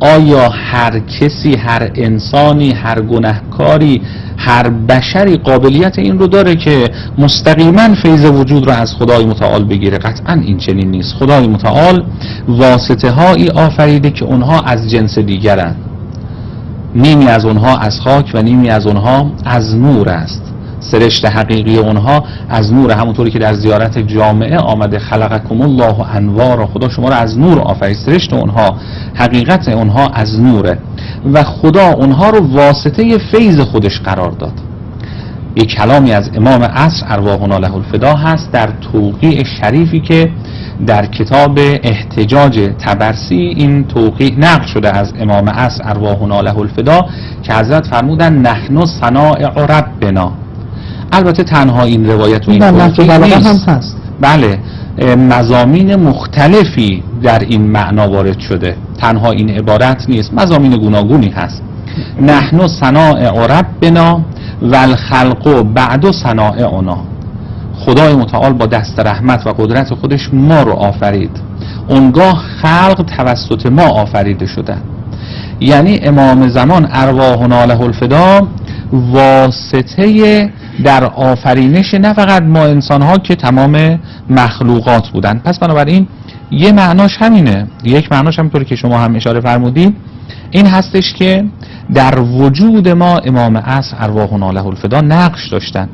آیا هر کسی، هر انسانی، هر گناهکاری، هر بشری قابلیت این رو داره که مستقیما فیض وجود رو از خدای متعال بگیره؟ قطعا این چنین نیست. خدای متعال واسطه هایی آفریده که اونها از جنس دیگرند، نیمی از اونها از خاک و نیمی از اونها از نور است. سرشت حقیقی اونها از نور، همونطوری که در زیارت جامعه آمده خلقکم الله انوارا، خدا شما رو از نور آفرید. سرشت اونها، حقیقت اونها از نوره و خدا اونها رو واسطه فیض خودش قرار داد. یک کلامی از امام عصر ارواحنا له الفدا هست در توقیع شریفی که در کتاب احتجاج طبرسی این توقیع نقل شده از امام عصر ارواحنا له الفدا که حضرت فرمودن نحن صنائع ربنا. البته تنها این روایت و این توقیع نیست، هم هست. بله، مضامین مختلفی در این معنا وارد شده، تنها این عبارت نیست، مضامین گوناگونی هست. نحن صنائع ربنا والخلق بعد صنائعنا. خدای متعال با دست رحمت و قدرت خودش ما رو آفرید، اونگاه خلق توسط ما آفریده شدن. یعنی امام زمان ارواحنا له الفدا واسطه در آفرینش نه فقط ما انسان ها که تمام مخلوقات بودن. پس بنابراین یه معناش همینه. یک معناش همینطوری که شما هم اشاره فرمودید این هستش که در وجود ما امام عصر ارواحنا له الفدا نقش داشتن.